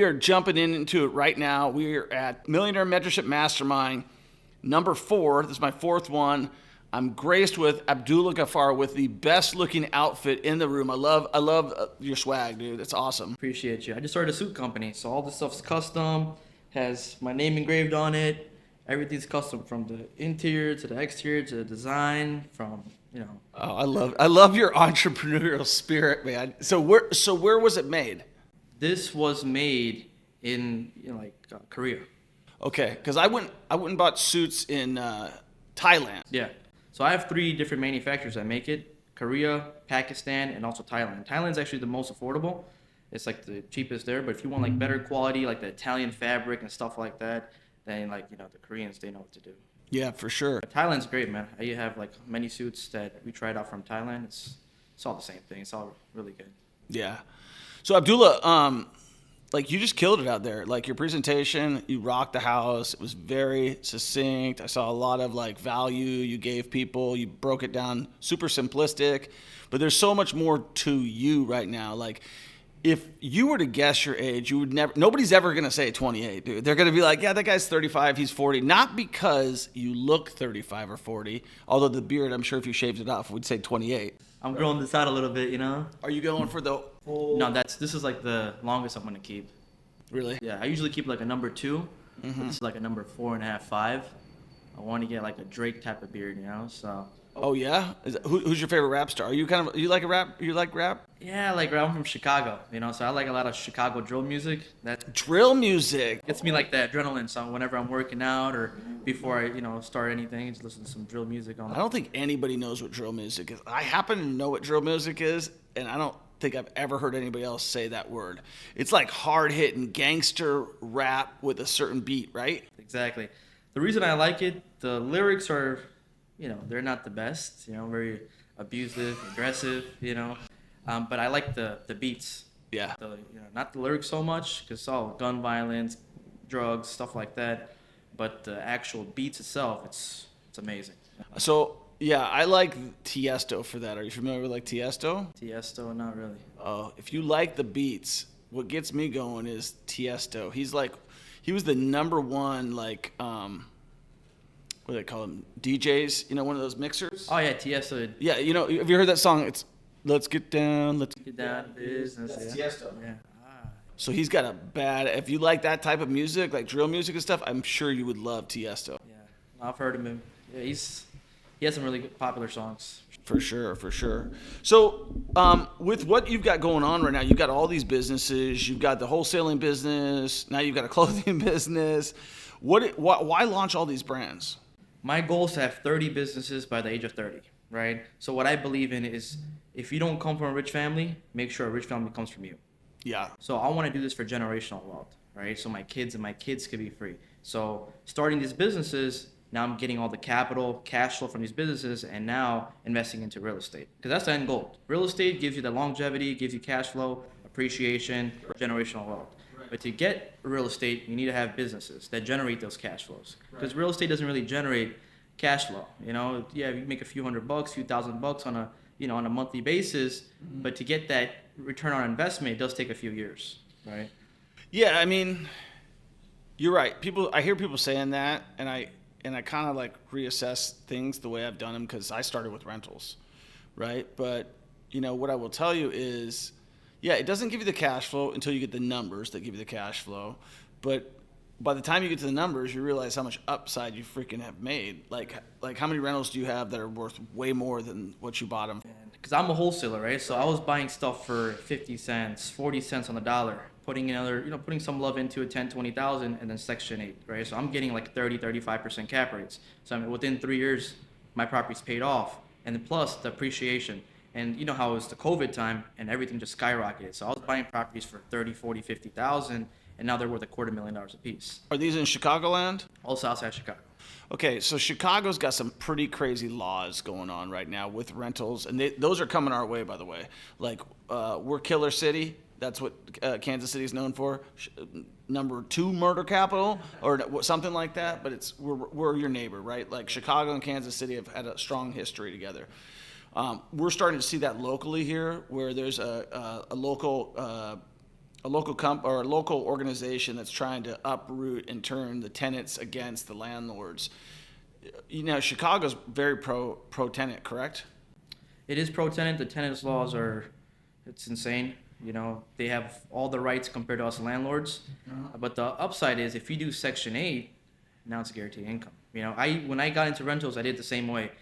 are jumping into it right now. We are at Millionaire Mentorship Mastermind, number 4. This is my 4th one. I'm graced with Abdullah Ghaffar with the best looking outfit in the room. I love your swag, dude. It's awesome. Appreciate you. I just started a suit company, so all this stuff's custom, has my name engraved on it. Everything's custom, from the interior to the exterior to the design, from, you know. Oh, I love your entrepreneurial spirit, man. So where was it made? This was made in Korea. Okay, because I went and bought suits in Thailand. Yeah. So I have 3 different manufacturers that make it: Korea, Pakistan, and also Thailand. Thailand's actually the most affordable. It's like the cheapest there. But if you want like better quality, like the Italian fabric and stuff like that, then the Koreans, they know what to do. Yeah, for sure. But Thailand's great, man. I have like many suits that we tried out from Thailand. It's all the same thing. It's all really good. Yeah. So Abdullah, you just killed it out there. Like your presentation, you rocked the house. It was very succinct. I saw a lot of value you gave people. You broke it down super simplistic, but there's so much more to you right now. Like if you were to guess your age, you would never, nobody's ever going to say 28, dude. They're going to be like, yeah, that guy's 35, he's 40. Not because you look 35 or 40, although the beard, I'm sure if you shaved it off, would say 28. I'm growing this out a little bit, Are you going for the whole? No, this is like the longest I'm going to keep. Really? Yeah, I usually keep like a number 2. But this is like a number 4.5, 5. I want to get like a Drake type of beard, so. Oh yeah? Who's your favorite rap star? You like rap? Yeah, I'm from Chicago, so I like a lot of Chicago drill music. That drill music gets me like the adrenaline. So whenever I'm working out or before I, start anything, just listen to some drill music on. I don't think anybody knows what drill music is. I happen to know what drill music is, and I don't think I've ever heard anybody else say that word. It's like hard-hitting gangster rap with a certain beat, right? Exactly. The reason I like it, the lyrics are, they're not the best, very abusive, aggressive, but I like the beats. Yeah. Not the lyrics so much, because it's all gun violence, drugs, stuff like that, but the actual beats itself, it's amazing. So, yeah, I like Tiesto for that. Are you familiar with Tiesto? Tiesto, not really. Oh, if you like the beats, what gets me going is Tiesto. He was the number one, what do they call them? DJs, one of those mixers? Oh, yeah, Tiesto. Yeah, have you heard that song? It's Let's Get Down, Let's Get Down to Business. That's Tiesto. Yeah. So he's got if you like that type of music, like drill music and stuff, I'm sure you would love Tiesto. Yeah, I've heard of him. Yeah, he has some really good popular songs. For sure. So with what you've got going on right now, you've got all these businesses. You've got the wholesaling business. Now you've got a clothing business. Why launch all these brands? My goal is to have 30 businesses by the age of 30, right? So what I believe in is if you don't come from a rich family, make sure a rich family comes from you. Yeah. So I want to do this for generational wealth, right? So my kids could be free. So starting these businesses, now I'm getting all the capital, cash flow from these businesses, and now investing into real estate. Because that's the end goal. Real estate gives you the longevity, gives you cash flow, appreciation, generational wealth. But to get real estate, you need to have businesses that generate those cash flows. Because real estate doesn't really generate cash flow. Yeah, you make a few $100, few $1,000 on a monthly basis, but to get that return on investment, it does take a few years, right? Yeah, I mean, you're right. I hear people saying that, and I kind of reassess things the way I've done them because I started with rentals, right? But what I will tell you is, yeah, it doesn't give you the cash flow until you get the numbers that give you the cash flow. But by the time you get to the numbers, you realize how much upside you freaking have made. Like how many rentals do you have that are worth way more than what you bought them? Because I'm a wholesaler, right? So I was buying stuff for 50 cents, 40 cents on the dollar, putting some love into it, 10, 20,000, and then Section 8, right? So I'm getting 30, 35% cap rates. So within 3 years, my property's paid off. And then plus the appreciation. And you know how it was the COVID time and everything just skyrocketed. So I was buying properties for 30, 40, 50,000, and now they're worth $250,000 a piece. Are these in Chicagoland? Also outside Chicago. Okay, so Chicago's got some pretty crazy laws going on right now with rentals, and those are coming our way, by the way. We're Killer City. That's what Kansas City is known for. Number 2 murder capital or something like that. But we're your neighbor, right? Chicago and Kansas City have had a strong history together. We're starting to see that locally here, where there's a local a local or a local organization that's trying to uproot and turn the tenants against the landlords. Chicago's very pro tenant, correct? It is pro tenant. The tenants laws it's insane. They have all the rights compared to us landlords. But the upside is if you do Section 8, now it's guaranteed income. When I got into rentals, I did the same way.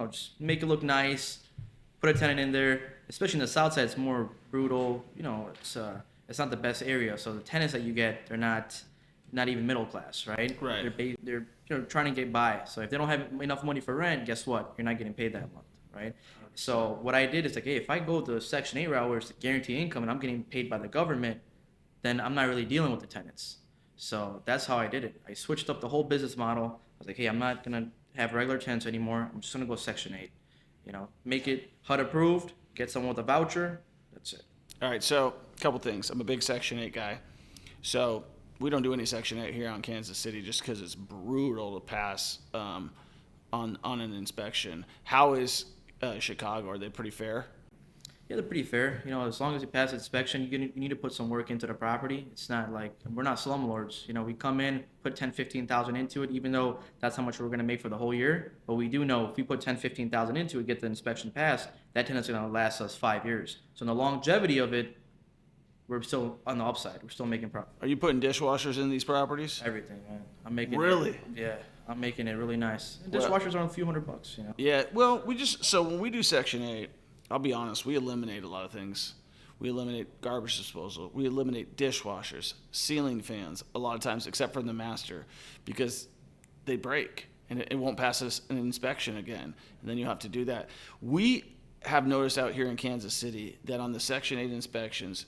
Just make it look nice, put a tenant in there. Especially in the south side, it's more brutal. It's not the best area. So the tenants that you get, they're not even middle class, right? Right. They're trying to get by. So if they don't have enough money for rent, guess what? You're not getting paid that month, right? So what I did is like, hey, if I go the Section 8 route where it's guaranteed income and I'm getting paid by the government, then I'm not really dealing with the tenants. So that's how I did it. I switched up the whole business model. I was like, hey, I'm not going to have regular tenants anymore. I'm just going to go Section 8. Make it HUD approved, get someone with a voucher. That's it. All right, so a couple things. I'm a big Section 8 guy. So we don't do any Section 8 here on Kansas City just because it's brutal to pass on an inspection. How is Chicago? Are they pretty fair? Yeah, they're pretty fair. As long as you pass inspection, you need to put some work into the property. It's not like we're not slumlords. We come in, put 10, 15,000 into it, even though that's how much we're going to make for the whole year. But we do know if we put 10, 15,000 into it, get the inspection passed, that tenant's going to last us 5 years. So in the longevity of it, we're still on the upside. We're still making profit. Are you putting dishwashers in these properties? Everything, man. I'm making Really? I'm making it really nice. And dishwashers are a few $100. Yeah. Well, so when we do Section 8, I'll be honest, we eliminate a lot of things. We eliminate garbage disposal. We eliminate dishwashers, ceiling fans, a lot of times, except for the master, because they break and it won't pass us an inspection again. And then you have to do that. We have noticed out here in Kansas City that on the Section 8 inspections,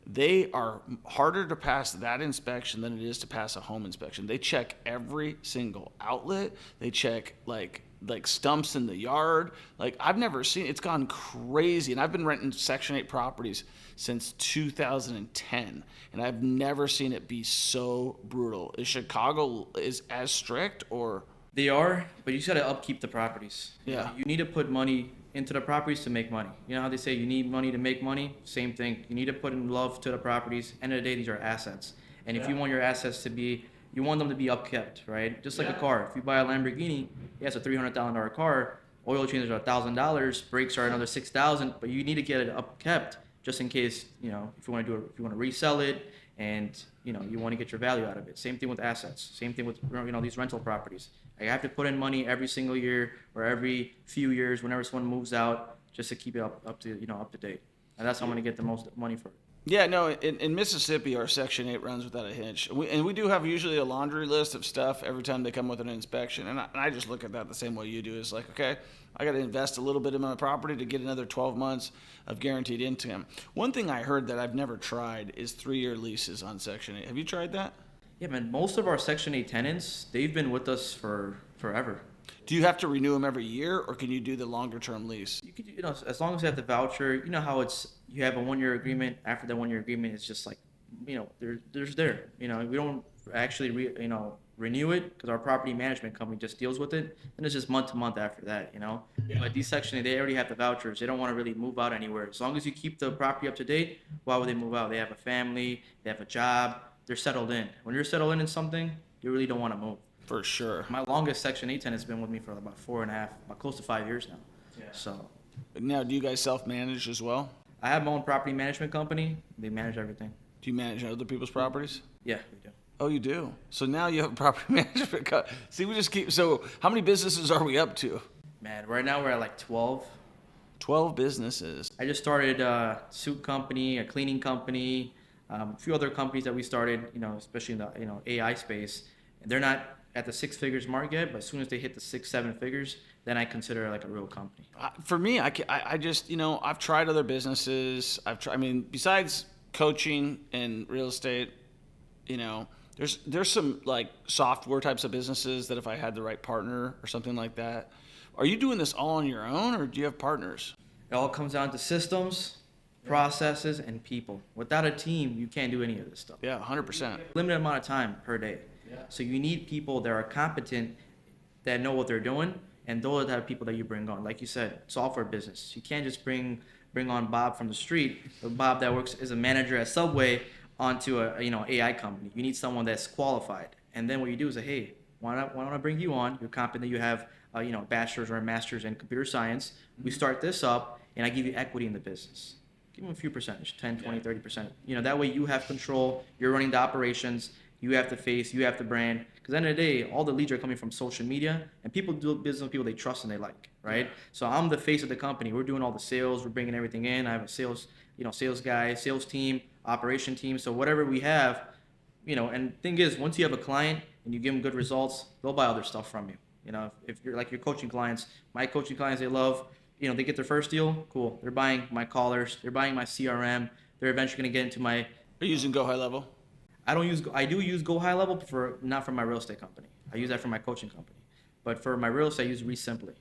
they are harder to pass that inspection than it is to pass a home inspection. They check every single outlet. They check like stumps in the yard. Like I've never seen, it's gone crazy. And I've been renting Section 8 properties since 2010, and I've never seen it be so brutal. Is Chicago as strict or? They are, but you just got to upkeep the properties. Yeah. You need to put money into the properties to make money. You know how they say you need money to make money? Same thing. You need to put in love to the properties. End of the day, these are assets. And if you want your assets to be, you want them to be upkept, right? Just like a car. If you buy a Lamborghini, it's a $300,000 car. Oil changes are $1,000. Brakes are another $6,000. But you need to get it upkept just in case, if you want to if you want to resell it, and you want to get your value out of it. Same thing with assets. Same thing with these rental properties. I have to put in money every single year or every few years whenever someone moves out, just to keep it up to date. And that's how I'm going to get the most money for it. Yeah, no, in Mississippi, our Section 8 runs without a hitch. We do have usually a laundry list of stuff every time they come with an inspection. And I just look at that the same way you do. It's like, okay, I got to invest a little bit in my property to get another 12 months of guaranteed income. One thing I heard that I've never tried is 3-year leases on Section 8. Have you tried that? Yeah, man, most of our Section 8 tenants, they've been with us for forever. Do you have to renew them every year, or can you do the longer term lease? You could, as long as you have the voucher, how you have a 1-year agreement. After the 1-year agreement, it's just like, there's there. We don't actually renew it because our property management company just deals with it. And it's just month to month after that. Yeah. But these Section 8, they already have the vouchers. They don't want to really move out anywhere. As long as you keep the property up to date, why would they move out? They have a family, they have a job, they're settled in. When you're settled in something, you really don't want to move. For sure. My longest Section 8 tenant has been with me for about 4.5, about close to 5 years now. Yeah. So. Now, do you guys self-manage as well? I have my own property management company. They manage everything. Do you manage other people's properties? Yeah, we do. Oh, you do? So now you have a property management company. See, so how many businesses are we up to? Man, right now we're at like 12. 12 businesses. I just started a suit company, a cleaning company, a few other companies that we started, especially in the AI space. And they're not at the 6 figures mark yet, but as soon as they hit the 6-7 figures, then I consider it like a real company. For me, I just, I've tried other businesses. Besides coaching and real estate, there's some like software types of businesses that if I had the right partner or something like that. Are you doing this all on your own, or do you have partners? It all comes down to systems, processes, and people. Without a team, you can't do any of this stuff. Yeah, 100%. Limited amount of time per day. So you need people that are competent, that know what they're doing, and those are the type of people that you bring on. Like you said, software business. You can't just bring on Bob from the street, Bob that works as a manager at Subway onto a AI company. You need someone that's qualified. And then what you do is say, hey, why don't I bring you on? You're confident that you have a bachelor's or a master's in computer science. We start this up, and I give you equity in the business. Give them a few percentage, 10, 20, 30%. That way you have control. You're running the operations. You have the face. You have the brand. Because at the end of the day, all the leads are coming from social media, and people do business with people they trust and they like, right? So I'm the face of the company. We're doing all the sales. We're bringing everything in. I have a sales guy, sales team, operation team. So whatever we have, and thing is, once you have a client and you give them good results, they'll buy other stuff from you. If you're like your coaching clients, my coaching clients, they love, they get their first deal, cool. They're buying my callers, they're buying my CRM, they're eventually going to get into my. Are you using Go High Level? I do use Go High Level, but not for my real estate company. I use that for my coaching company. But for my real estate, I use Resimpli.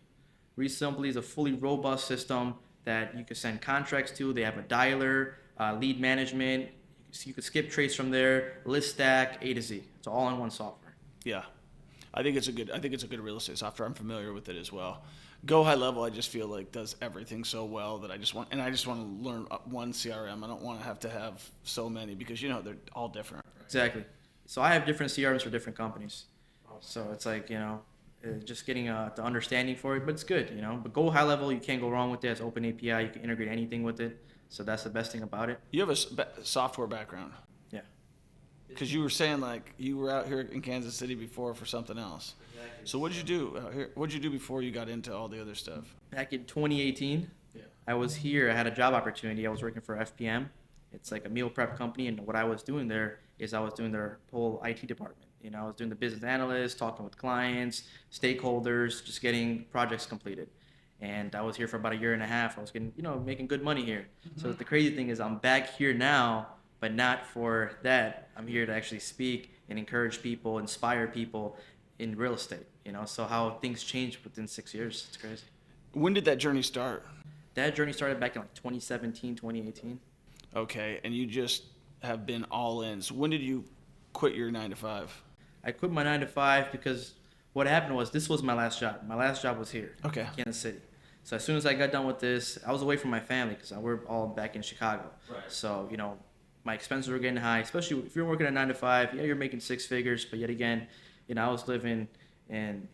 Resimpli is a fully robust system that you can send contracts to. They have a dialer, lead management. So you can skip trades from there, list stack, A to Z. It's all in one software. Yeah. I think it's a good real estate software. I'm familiar with it as well. Go High Level, I just feel like does everything so well that I just want to learn one CRM. I don't want to have so many because they're all different. Exactly. So I have different CRMs for different companies. So it's like just getting the understanding for it, but it's good. But Go High Level, you can't go wrong with it. It's open API. You can integrate anything with it. So that's the best thing about it. You have a software background. Yeah. Because you were saying like you were out here in Kansas City before for something else. Exactly. So what did you do out here? What did you do before you got into all the other stuff? Back in 2018, I was here. I had a job opportunity. I was working for FPM. It's like a meal prep company, and what I was doing there is I was doing their whole IT department. I was doing the business analyst, talking with clients, stakeholders, just getting projects completed. And I was here for about a year and a half. I was getting, making good money here. Mm-hmm. So the crazy thing is I'm back here now, but not for that. I'm here to actually speak and encourage people, inspire people in real estate, so how things change within 6 years. It's crazy. When did that journey start? That journey started back in like 2017, 2018. Okay. And you just have been all in. So when did you quit your 9-to-5? I quit my 9-to-5 because what happened was this was my last job. My last job was here, okay, in Kansas City. So as soon as I got done with this, I was away from my family because we're all back in Chicago. Right. So, my expenses were getting high, especially if you're working a 9-to-5. Yeah, you're making six figures, but yet again, I was living in,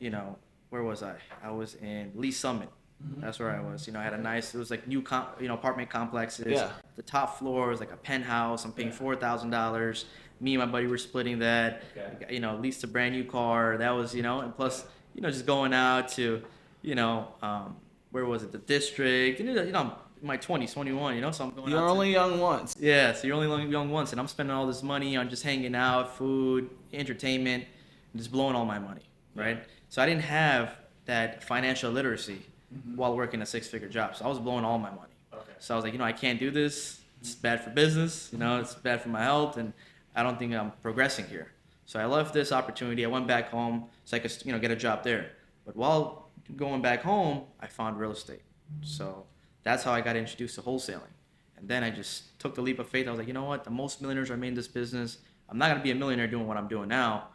where was I? I was in Lee Summit. Mm-hmm. That's where I was. I had a nice, it was like new, apartment complexes. Yeah. The top floor was like a penthouse. I'm paying $4,000. Me and my buddy were splitting that. Okay. Leased a brand new car. That was, and plus, just going out to, where was it? The district. I'm in my 20s, 21, so I'm going You're out only young once. Yeah, so you're only young once, and I'm spending all this money on just hanging out, food, entertainment, and just blowing all my money, right? So I didn't have that financial literacy while working a six-figure job, so I was blowing all my money. Okay. So I was like, I can't do this. It's bad for business, it's bad for my health, and I don't think I'm progressing here. So I left this opportunity. I went back home so I could, get a job there. But while going back home, I found real estate. So that's how I got introduced to wholesaling. And then I just took the leap of faith. I was like, what? The most millionaires are made in this business. I'm not going to be a millionaire doing what I'm doing now.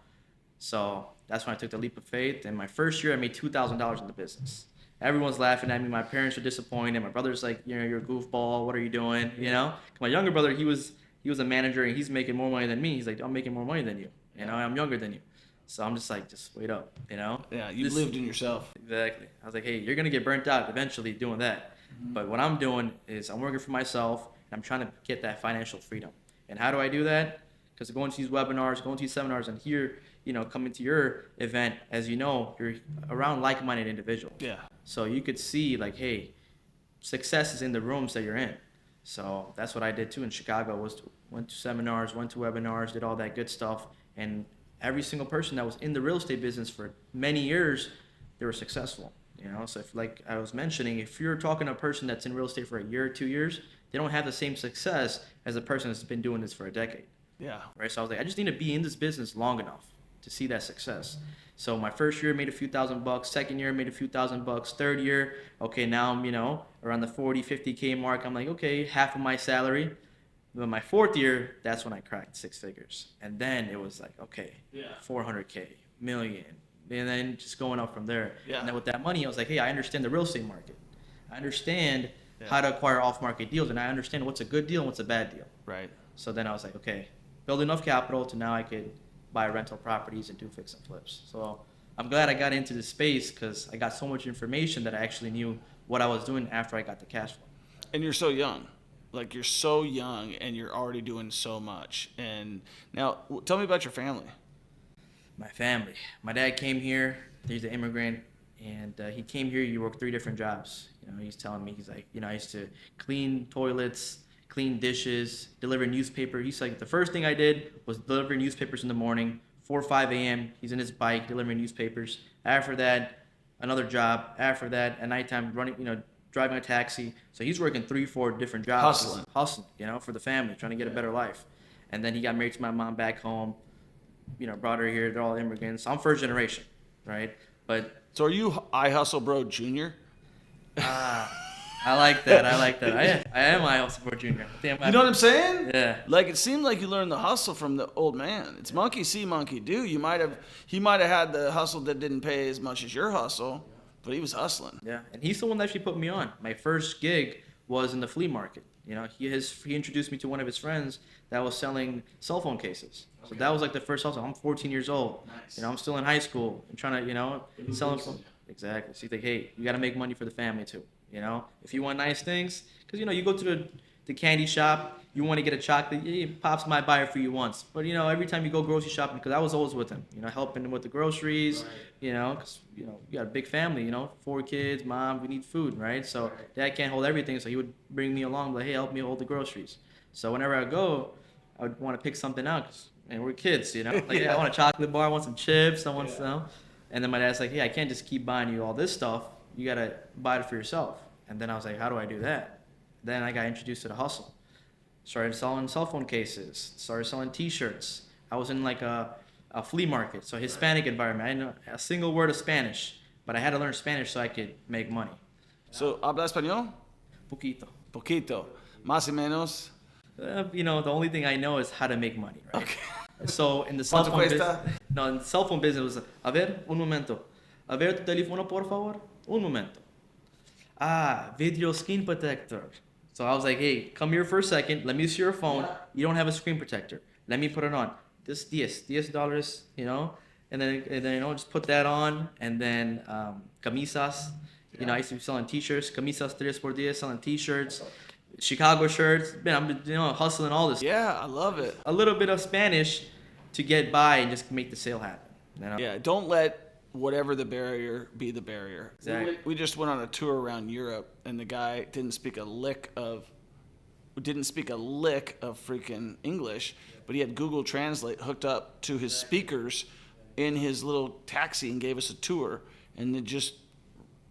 So that's when I took the leap of faith. And my first year, I made $2,000 in the business. Everyone's laughing at me. My parents are disappointed. My brother's like, you're a goofball. What are you doing? My younger brother, he was a manager, and he's making more money than me. He's like, I'm making more money than you. I'm younger than you. So I'm just like, just wait up, Yeah, you lived in yourself. Exactly. I was like, hey, you're going to get burnt out eventually doing that. Mm-hmm. But what I'm doing is I'm working for myself, and I'm trying to get that financial freedom. And how do I do that? Because going to these webinars, going to these seminars, and here, coming to your event, as you're around like-minded individuals. Yeah. So you could see, like, hey, success is in the rooms that you're in. So that's what I did too in Chicago. Went to seminars, went to webinars, did all that good stuff, and every single person that was in the real estate business for many years, they were successful. So if, like I was mentioning, if you're talking to a person that's in real estate for a year or 2 years, they don't have the same success as a person that's been doing this for a decade. Yeah. Right. So I was like, I just need to be in this business long enough to see that success. So my first year made a few $1,000. Second year made a few $1,000. Third year, okay, now I'm around the 40, 50K mark. I'm like, okay, half of my salary. But my fourth year, that's when I cracked six figures. And then it was like, okay, 400K, million, and then just going up from there. Yeah. And then with that money, I was like, hey, I understand the real estate market. I understand how to acquire off-market deals, and I understand what's a good deal and what's a bad deal. Right. So then I was like, okay, build enough capital to now I could buy rental properties and do fix and flips. So I'm glad I got into this space because I got so much information that I actually knew what I was doing after I got the cash flow. And you're so young. Like, you're so young and you're already doing so much. And now, tell me about your family. My family. My dad came here. He's an immigrant, and he came here. He worked 3 different jobs. He's telling me, he's like, I used to clean toilets, clean dishes, deliver newspaper. He's like, the first thing I did was deliver newspapers in the morning, 4 or 5 a.m. He's in his bike delivering newspapers. After that, another job. After that, at nighttime, driving a taxi. So he's working 3, 4 different jobs. Hustling, for the family, trying to get a better life. And then he got married to my mom back home. Brought her here. They're all immigrants. I'm first generation, right? But so are you I Hustle Bro Junior? I like that. I am I Hustle Bro Junior. You know what I'm saying? Yeah. Like, it seemed like you learned the hustle from the old man. It's monkey see, monkey do. He might have had the hustle that didn't pay as much as your hustle, but he was hustling. Yeah, and he's the one that actually put me on. My first gig was in the flea market. He introduced me to one of his friends that was selling cell phone cases. So that was like the first hustle. I'm 14 years old. Nice. I'm still in high school. I'm trying to, selling phone. Exactly. So you think, hey, you got to make money for the family too. If you want nice things, because you go to the candy shop, you want to get a chocolate. Yeah, Pops might buy it for you once, but every time you go grocery shopping, because I was always with him. Helping him with the groceries. Because you got a big family. 4 kids, mom, we need food, right? So dad can't hold everything, so he would bring me along, like, hey, help me hold the groceries. So whenever I go, I would want to pick something out, because we're kids, Like, hey, I want a chocolate bar, I want some chips, I want some. And then my dad's like, hey, I can't just keep buying you all this stuff. You got to buy it for yourself. And then I was like, how do I do that? Then I got introduced to the hustle. Started selling cell phone cases. Started selling T-shirts. I was in like a flea market, so Hispanic environment. I didn't know a single word of Spanish, but I had to learn Spanish so I could make money. So, ¿habla español? Poquito. Poquito. Más y menos. The only thing I know is how to make money, right? Okay. So in the cell phone business, in the cell phone business, it was, a ver, un momento. A ver tu teléfono, por favor. Un momento. Video screen protector. So I was like, hey, come here for a second. Let me see your phone. You don't have a screen protector. Let me put it on. This $10, and then just put that on. And then camisas. I used to be selling T-shirts. Camisas 3x10, selling T-shirts. Chicago shirts. Man, I'm hustling all this. Yeah, I love it. A little bit of Spanish to get by and just make the sale happen. Yeah, don't let whatever the barrier be the barrier. Exactly. We just went on a tour around Europe, and the guy didn't speak a lick of freaking English, but he had Google Translate hooked up to his speakers in his little taxi and gave us a tour, and it just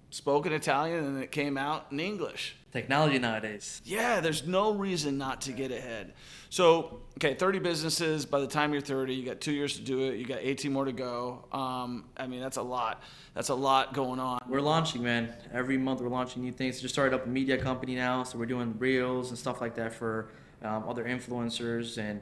spoke in Italian and it came out in English. Technology nowadays. Yeah, there's no reason not to get ahead. So, 30 businesses. By the time you're 30, you got 2 years to do it. You got 18 more to go. That's a lot. That's a lot going on. We're launching, man. Every month we're launching new things. Just started up a media company now, so we're doing reels and stuff like that for other influencers and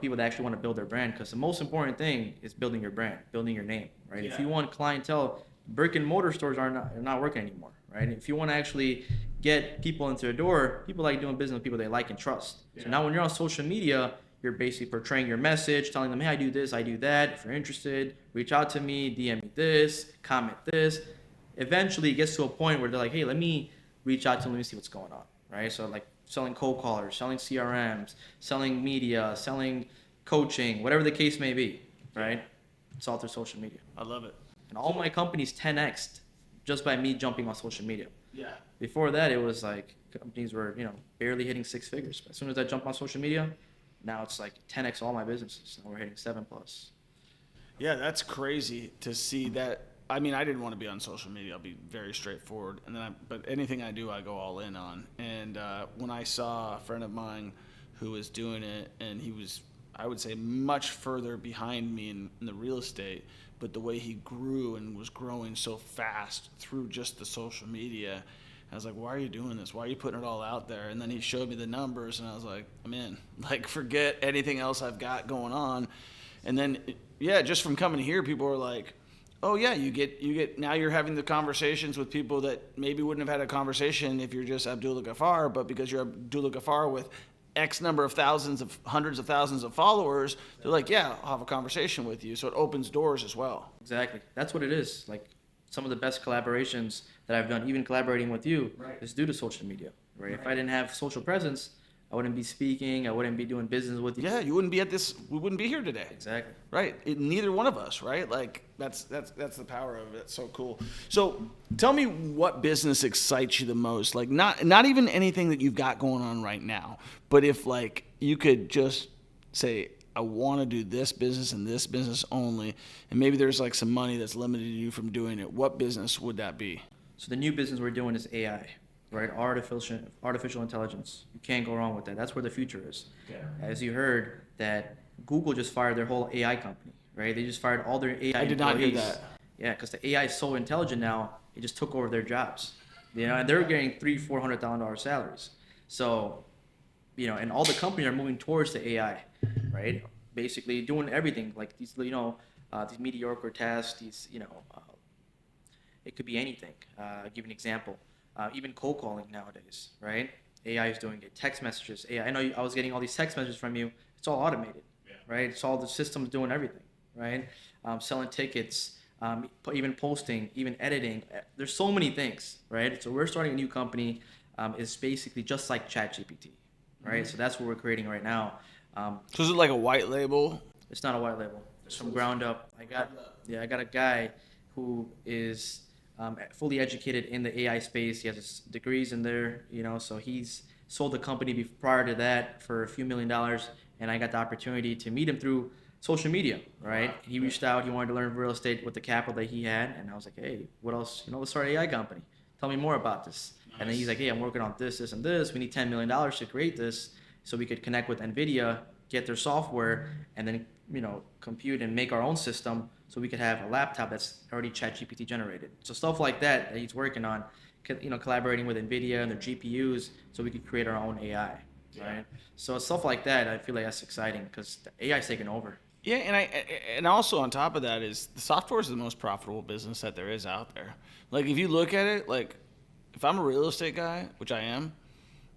people that actually want to build their brand. Because the most important thing is building your brand, building your name, right? Yeah. If you want clientele, brick and mortar stores are not working anymore, right? If you want to actually get people into the door, people like doing business with people they like and trust. Yeah. So now when you're on social media, you're basically portraying your message, telling them, hey, I do this, I do that. If you're interested, reach out to me, DM me this, comment this. Eventually it gets to a point where they're like, hey, let me reach out to them, let me see what's going on, right? So like selling cold callers, selling CRMs, selling media, selling coaching, whatever the case may be, right? It's all through social media. I love it. And all my companies 10x'd just by me jumping on social media. Yeah. Before that, it was like companies were, barely hitting 6 figures. But as soon as I jump on social media, now it's like 10x all my businesses. Now we're hitting 7+. Yeah, that's crazy to see that. I mean, I didn't want to be on social media. I'll be very straightforward. But anything I do, I go all in on. And when I saw a friend of mine who was doing it, and he was, I would say, much further behind me in the real estate, but the way he grew and was growing so fast through just the social media, I was like, why are you doing this? Why are you putting it all out there? And then he showed me the numbers, and I was like, I'm in. Like, forget anything else I've got going on. And then, just from coming here, people were like, oh, yeah, you get now you're having the conversations with people that maybe wouldn't have had a conversation if you're just Abdullah Ghaffar, but because you're Abdullah Ghaffar with X number of hundreds of thousands of followers, they're like, yeah, I'll have a conversation with you. So it opens doors as well. Exactly. That's what it is. Like some of the best collaborations that I've done, even collaborating with you, is due to social media, right? If I didn't have social presence, I wouldn't be speaking. I wouldn't be doing business with you. Yeah, you wouldn't be at this. We wouldn't be here today. Exactly. Right. Neither one of us. Right. Like that's the power of it. It's so cool. So tell me what business excites you the most. Like not even anything that you've got going on right now, but if like you could just say, I want to do this business and this business only, and maybe there's like some money that's limiting you from doing it. What business would that be? So the new business we're doing is AI. Right, artificial intelligence. You can't go wrong with that. That's where the future is. Yeah. As you heard, that Google just fired their whole AI company. Right, they just fired all their AI. I did not hear that. Yeah, because the AI is so intelligent now, it just took over their jobs. You know, and they're getting $300,000-$400,000 salaries. So, you know, and all the companies are moving towards the AI. Right, basically doing everything like these, you know, these mediocre tasks. These, you know, it could be anything. I'll give you an example. Even cold calling nowadays, right? AI is doing it. Text messages. AI. I know I was getting all these text messages from you. It's all automated, right? It's all the systems doing everything, right? Selling tickets, even posting, even editing. There's so many things, right? So we're starting a new company. It's basically just like ChatGPT, right? Mm-hmm. So that's what we're creating right now. So is it like a white label? It's not a white label. It's from ground up. I got a guy who is fully educated in the AI space. He has his degrees in there, you know, so he's sold the company prior to that for a few $1 million, and I got the opportunity to meet him through social media, right? Wow. He reached out, he wanted to learn real estate with the capital that he had, and I was like, hey, what else, you know, let's start an AI company. Tell me more about this. Nice. And then he's like, hey, I'm working on this, this, and this. We need $10 million to create this so we could connect with NVIDIA, get their software, and then, you know, compute and make our own system so we could have a laptop that's already ChatGPT generated. So stuff like that he's working on, you know, collaborating with NVIDIA and their GPUs so we could create our own AI, right? So stuff like that, I feel like that's exciting because the AI is taking over. Yeah, and also on top of that is the software is the most profitable business that there is out there. Like if you look at it, like if I'm a real estate guy, which I am,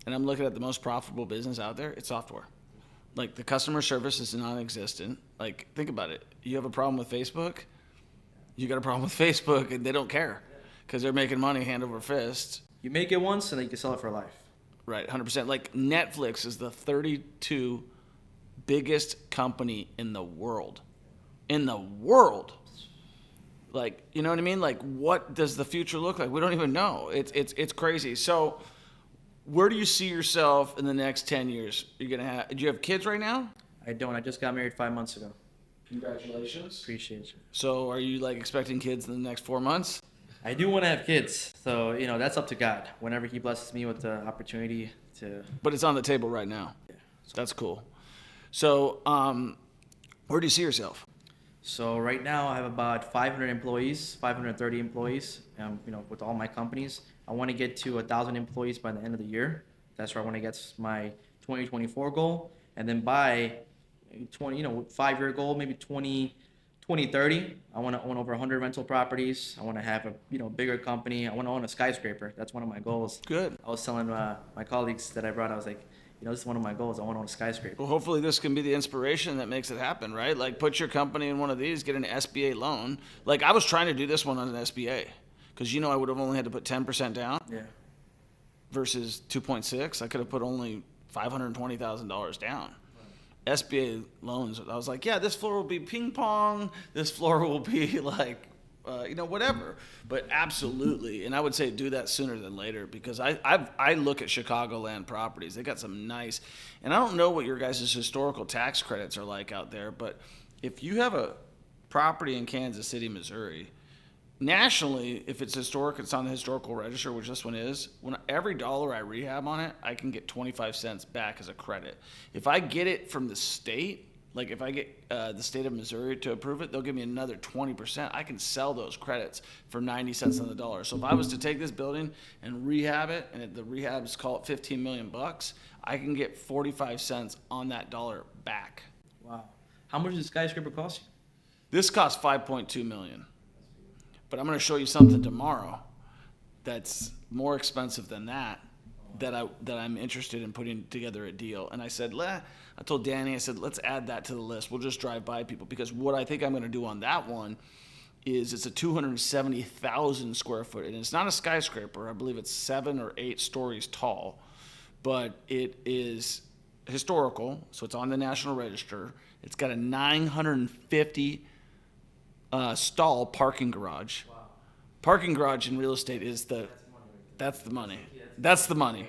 and I'm looking at the most profitable business out there, it's software. Like the customer service is non-existent. Like think about it. You have a problem with Facebook, you got a problem with Facebook, and they don't care because they're making money hand over fist. You make it once, and then you can sell it for life. Right, 100%. Like Netflix is the 32 biggest company in the world. In the world. Like, you know what I mean? Like, what does the future look like? We don't even know. It's crazy. So, where do you see yourself in the next 10 years? Do you have kids right now? I don't. I just got married 5 months ago. Congratulations. Appreciate you. So, are you like expecting kids in the next 4 months? I do want to have kids. So, you know, that's up to God. Whenever he blesses me with the opportunity to. But it's on the table right now. Yeah. That's cool. So, where do you see yourself? So right now I have about 500 employees, 530 employees, you know, with all my companies. I want to get to 1,000 employees by the end of the year. That's where I want to get my 2024 goal. And then by 5-year goal, maybe 2030, I want to own over 100 rental properties. I want to have a, bigger company. I want to own a skyscraper. That's one of my goals. Good. I was telling my colleagues that I brought, I was like, this is one of my goals. I want to own a skyscraper. Well, hopefully this can be the inspiration that makes it happen, right? Like put your company in one of these, get an SBA loan. Like I was trying to do this one on an SBA because, I would have only had to put 10% down versus 2.6. I could have put only $520,000 down. SBA loans, I was like, yeah, this floor will be ping pong. This floor will be like, whatever. But absolutely, and I would say do that sooner than later because I look at Chicagoland properties. They got some nice, and I don't know what your guys' historical tax credits are like out there, but if you have a property in Kansas City, Missouri, nationally, if it's historic, it's on the historical register, which this one is. When every dollar I rehab on it, I can get 25 cents back as a credit. If I get it from the state, like if I get the state of Missouri to approve it, they'll give me another 20%. I can sell those credits for 90 cents on the dollar. So if I was to take this building and rehab it, and the rehabs call it $15 million, I can get 45 cents on that dollar back. Wow. How much does the skyscraper cost you? This costs $5.2 million. But I'm going to show you something tomorrow that's more expensive than that. that I'm interested in putting together a deal. And I said, I told Danny, I said, let's add that to the list. We'll just drive by people, because what I think I'm going to do on that one is it's a 270,000 square foot, and it's not a skyscraper. I believe it's 7 or 8 stories tall, but it is historical, so it's on the National Register. It's got a 950 stall parking garage. Wow. Parking garage in real estate is that's the money. That's the money.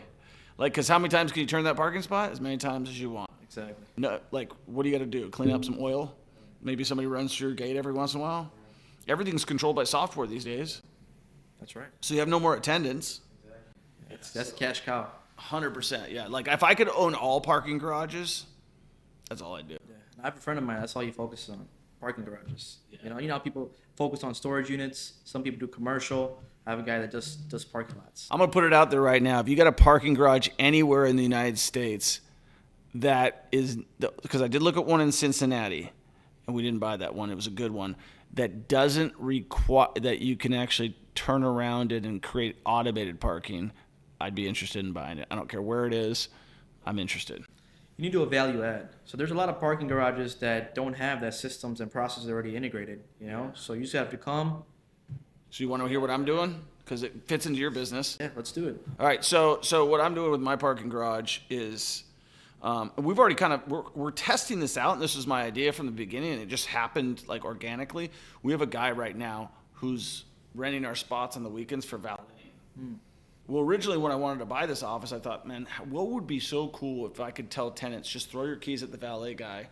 Like, because how many times can you turn that parking spot? As many times as you want. Exactly. No, like, what do you got to do? Clean up some oil? Maybe somebody runs through your gate every once in a while? Everything's controlled by software these days. That's right. So you have no more attendants. That's a cash cow. 100%, yeah. Like, if I could own all parking garages, that's all I'd do. Yeah. I have a friend of mine, that's all he focuses on, parking garages. Yeah. You know how people focus on storage units. Some people do commercial. I have a guy that just does parking lots. I'm going to put it out there right now. If you got a parking garage anywhere in the United States that is, because I did look at one in Cincinnati, and we didn't buy that one. It was a good one. That doesn't require that you can actually turn around it and create automated parking, I'd be interested in buying it. I don't care where it is. I'm interested. You need to do a value add. So there's a lot of parking garages that don't have that systems and processes already integrated, So you just have to come. So you want to hear what I'm doing? Because it fits into your business. Yeah, let's do it. All right. So what I'm doing with my parking garage is we've already we're testing this out, and this was my idea from the beginning, and it just happened like organically. We have a guy right now who's renting our spots on the weekends for valeting. Well, originally when I wanted to buy this office, I thought, man, what would be so cool if I could tell tenants, just throw your keys at the valet guy,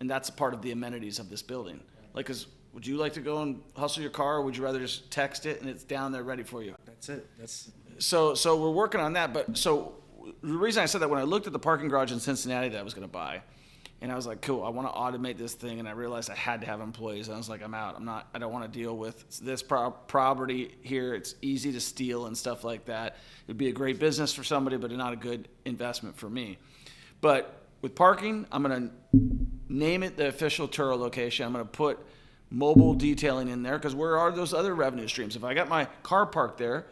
and that's a part of the amenities of this building. Like, would you like to go and hustle your car, or would you rather just text it and it's down there ready for you? That's it. So we're working on that. But so the reason I said that, when I looked at the parking garage in Cincinnati that I was going to buy, and I was like, cool, I want to automate this thing, and I realized I had to have employees. And I was like, I'm out. I don't want to deal with this property here. It's easy to steal and stuff like that. It'd be a great business for somebody, but not a good investment for me. But with parking, I'm going to name it the official Turo location. I'm going to put mobile detailing in there, because where are those other revenue streams? If I got my car parked there,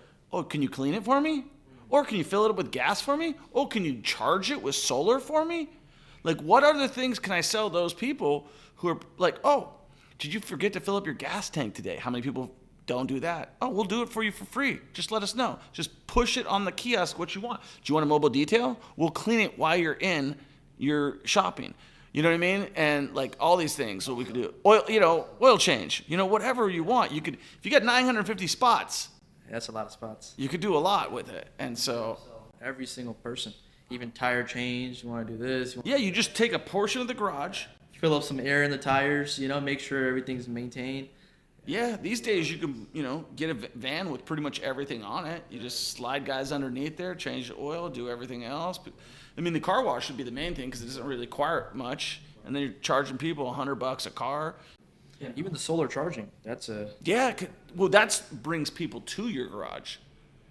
can you clean it for me? Or can you fill it up with gas for me? Can you charge it with solar for me? Like, what other things can I sell those people who are like, did you forget to fill up your gas tank today? How many people don't do that? We'll do it for you for free. Just let us know. Just push it on the kiosk what you want. Do you want a mobile detail? We'll clean it while you're in your shopping. You know what I mean? And like all these things. So we could do oil change, whatever you want. You could, if you got 950 spots. That's a lot of spots. You could do a lot with it. And so every single person, even tire change, you want to do this. You just take a portion of the garage. Fill up some air in the tires, make sure everything's maintained. Yeah, these days you can, get a van with pretty much everything on it. You just slide guys underneath there, change the oil, do everything else. I mean, the car wash should be the main thing, because it doesn't really require much. And then you're charging people $100 a car. Yeah, even the solar charging, that's a... Yeah, well, that brings people to your garage.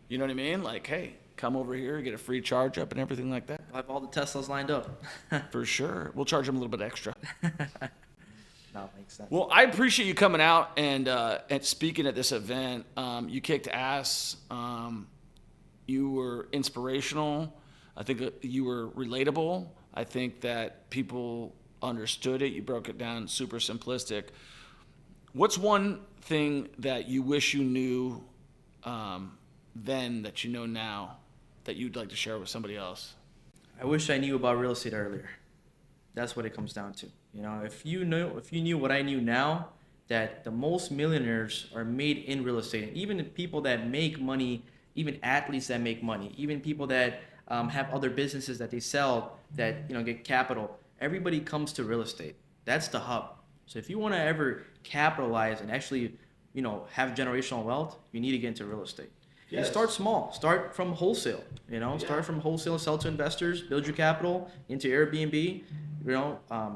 You know what I mean? Like, hey, come over here, get a free charge up and everything like that. I have all the Teslas lined up. For sure. We'll charge them a little bit extra. No, makes sense. Well, I appreciate you coming out and speaking at this event. You kicked ass. You were inspirational. I think you were relatable. I think that people understood it. You broke it down super simplistic. What's one thing that you wish you knew then that you know now that you'd like to share with somebody else? I wish I knew about real estate earlier. That's what it comes down to. If you knew what I knew now, that the most millionaires are made in real estate, and even people that make money, even athletes that make money, even people that have other businesses that they sell that get capital. Everybody comes to real estate. That's the hub. So if you want to ever capitalize and actually, have generational wealth, you need to get into real estate. Yes. You start small. Start from wholesale. Start from wholesale, sell to investors, build your capital into Airbnb.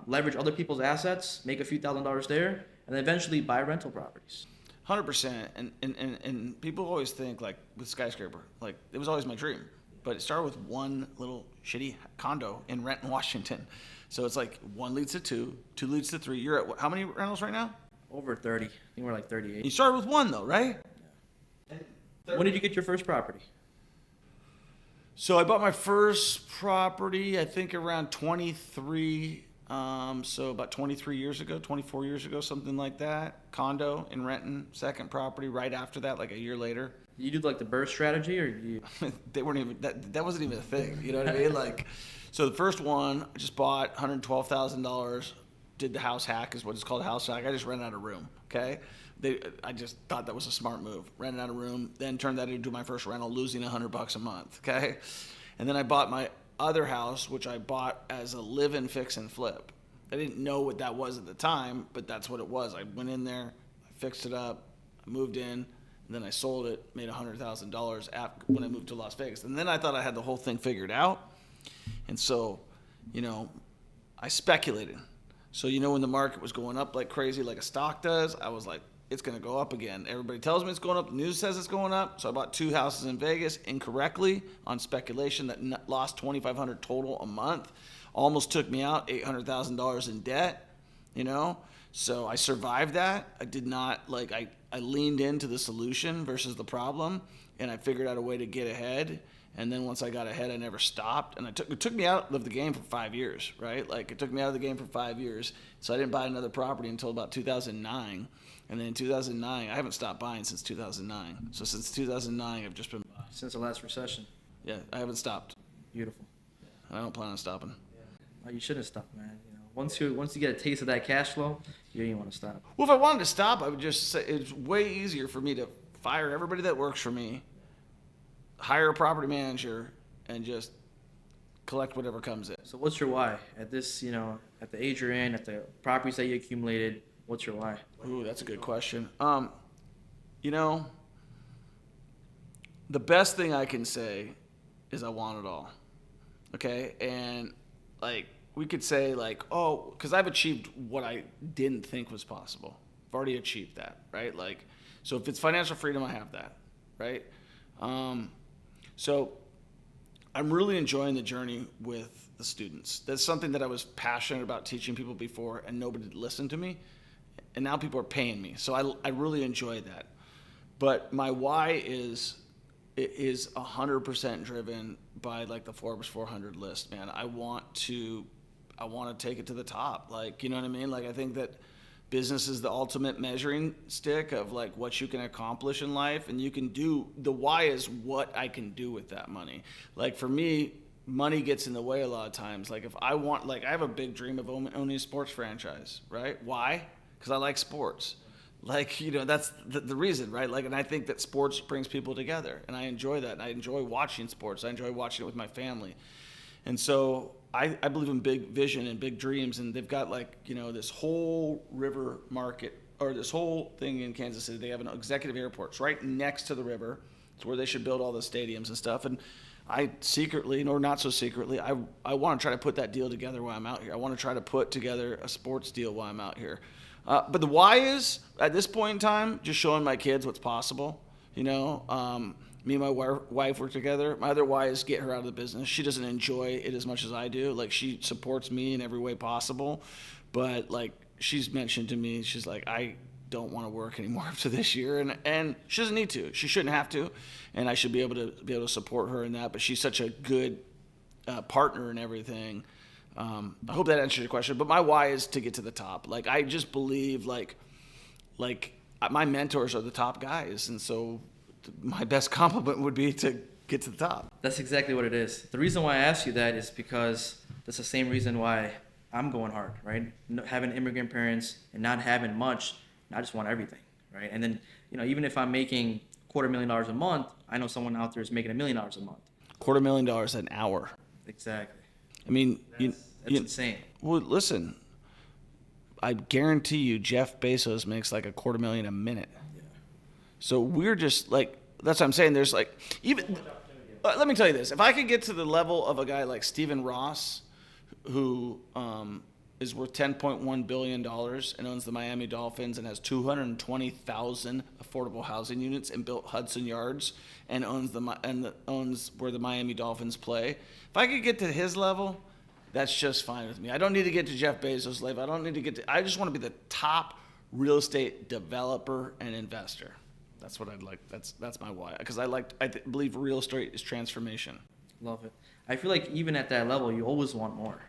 Leverage other people's assets, make a few $1,000s there, and then eventually buy rental properties. 100%. And people always think, like with skyscraper, like it was always my dream. But it started with one little shitty condo in Renton, Washington. So it's like 1 leads to 2, 2 leads to 3. You're at how many rentals right now? Over 30. I think we're like 38. You started with 1 though, right? Yeah. When did you get your first property? So I bought my first property, I think around 23, so about 23 years ago, 24 years ago, something like that. Condo in Renton, second property right after that, like a year later. You do like the burst strategy, or you? They weren't even, that wasn't even a thing, you know what I mean? Like, so the first one, I just bought $112,000, did the house hack, is what it's called, house hack. I just rented out a room, okay? I just thought that was a smart move. Rented out a room, then turned that into my first rental, losing $100 a month, okay? And then I bought my other house, which I bought as a live-in, fix, and flip. I didn't know what that was at the time, but that's what it was. I went in there, I fixed it up, I moved in, and then I sold it, made $100,000 when I moved to Las Vegas. And then I thought I had the whole thing figured out. And so, I speculated. So, when the market was going up like crazy, like a stock does, I was like, it's going to go up again. Everybody tells me it's going up. The news says it's going up. So I bought 2 houses in Vegas incorrectly on speculation that lost $2,500 total a month. Almost took me out, $800,000 in debt, So I survived that. I did not, I leaned into the solution versus the problem, and I figured out a way to get ahead. And then once I got ahead, I never stopped. And it took me out of the game for 5 years, right? It took me out of the game for 5 years. So I didn't buy another property until about 2009. And then in 2009, I haven't stopped buying since 2009. So since 2009, I've just been buying. Since the last recession. Yeah, I haven't stopped. Beautiful. I don't plan on stopping. Yeah. Well, you shouldn't stop, man. Once you get a taste of that cash flow, you don't want to stop. Well, if I wanted to stop, I would just say it's way easier for me to fire everybody that works for me, hire a property manager, and just collect whatever comes in. So what's your why? At this, at the age you're in, at the properties that you accumulated, what's your why? Ooh, that's a good question. The best thing I can say is I want it all. Okay? And we could say because I've achieved what I didn't think was possible. I've already achieved that, right? So if it's financial freedom, I have that, right? So I'm really enjoying the journey with the students. That's something that I was passionate about teaching people before, and nobody listened to me. And now people are paying me. So I really enjoy that. But my why is 100% driven by the Forbes 400 list, man. I want to take it to the top. You know what I mean? I think that business is the ultimate measuring stick of what you can accomplish in life, and you can do. The why is what I can do with that money. For me, money gets in the way a lot of times. If I want, I have a big dream of owning a sports franchise, right? Why? Because I like sports. That's the reason, right? And I think that sports brings people together, and I enjoy that. And I enjoy watching sports. I enjoy watching it with my family. And so I believe in big vision and big dreams, and they've got this whole river market, or this whole thing in Kansas City. They have an executive airport. It's right next to the river. It's where they should build all the stadiums and stuff. And I secretly, or not so secretly, I want to try to put that deal together while I'm out here. I want to try to put together a sports deal while I'm out here. But the why is, at this point in time, just showing my kids what's possible. Me and my wife work together. My other why is get her out of the business. She doesn't enjoy it as much as I do. She supports me in every way possible. But she's mentioned to me, she's like, I don't want to work anymore after this year. And she doesn't need to. She shouldn't have to. And I should be able to support her in that. But she's such a good partner and everything. I hope that answers your question. But my why is to get to the top. I just believe my mentors are the top guys. And so my best compliment would be to get to the top. That's exactly what it is. The reason why I asked you that is because that's the same reason why I'm going hard, right? Having immigrant parents and not having much, I just want everything, right? And then, even if I'm making $250,000 a month, I know someone out there is making $1 million a month. $250,000 an hour. Exactly. I mean, that's insane. Well, listen, I guarantee you Jeff Bezos makes $250,000 a minute. Yeah. So we're just that's what I'm saying. There's even, let me tell you this. If I could get to the level of a guy like Stephen Ross, who is worth $10.1 billion and owns the Miami Dolphins and has 220,000 affordable housing units and built Hudson Yards and owns where the Miami Dolphins play. If I could get to his level, that's just fine with me. I don't need to get to Jeff Bezos' level. I don't need to get to. I just want to be the top real estate developer and investor. That's what I'd like. That's my why. Because I believe real estate is transformation. Love it. I feel like even at that level, you always want more.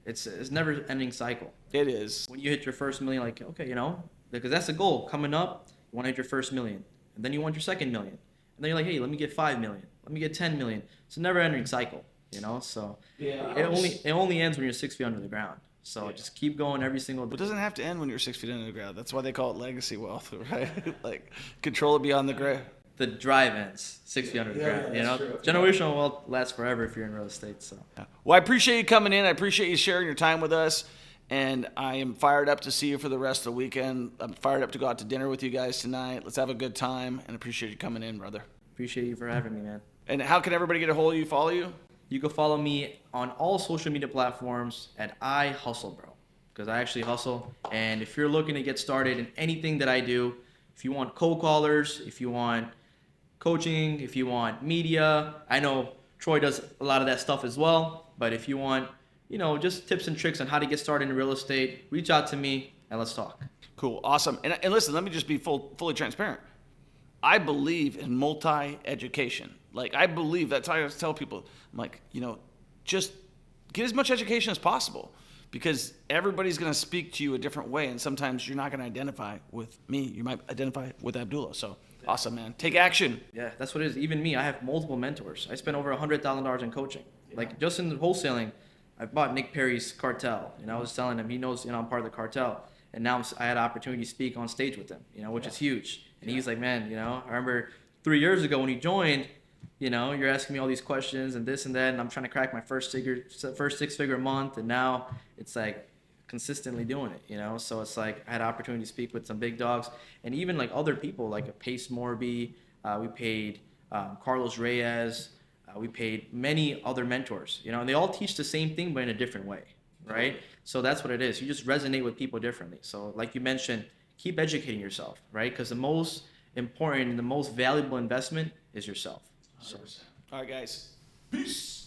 It's never ending cycle. It is. When you hit your first million, like, okay, you know, because that's the goal. Coming up, you want to hit your first million. And then you want your second million. And then you're like, hey, let me get 5 million. Let me get 10 million. It's a never ending cycle, you know? So Yeah. it only ends when you're 6 feet under the ground. So just keep going every single day. It doesn't have to end when you're 6 feet under the ground. That's why they call it legacy wealth, right? Like, control it beyond the grave. The drive ends 6 feet under the ground. You know, true. generational wealth lasts forever if you're in real estate. So Well, I appreciate you coming in. I appreciate you sharing your time with us. And I am fired up to see you for the rest of the weekend. I'm fired up to go out to dinner with you guys tonight. Let's have a good time. And appreciate you coming in, brother. appreciate you for having me, man. And how can everybody get a hold of you, follow you? You can follow me on all social media platforms at I Hustle Bro, because I actually hustle. And if you're looking to get started in anything that I do, if you want cold callers, if you want coaching, if you want media, I know Troy does a lot of that stuff as well. But if you want, you know, just tips and tricks on how to get started in real estate, reach out to me and let's talk. Cool, awesome. And listen, let me just be fully transparent. I believe in multi-education. Like, I believe, that's how I tell people. I'm like, you know, just get as much education as possible, because everybody's going to speak to you a different way, and sometimes you're not going to identify with me. You might identify with Abdullah. So, awesome, man. Take action. Yeah, that's what it is. Even me, I have multiple mentors. I spent over $100,000 in coaching. Like, just in wholesaling, I bought Nick Perry's cartel. You know, I was telling him, he knows, you know, I'm part of the cartel. And now I had an opportunity to speak on stage with him, you know, which is huge. And he's like, man, you know, I remember 3 years ago when he joined, you know, you're asking me all these questions and this and that, and I'm trying to crack my first 6-figure month, and now it's like consistently doing it, you know. So it's like I had an opportunity to speak with some big dogs, and even like other people like a Pace Morby. We paid Carlos Reyes. We paid many other mentors, you know, and they all teach the same thing but in a different way, right? So that's what it is. You just resonate with people differently. So like you mentioned, keep educating yourself, right? Because the most important and the most valuable investment is yourself. So. All right, guys. Peace.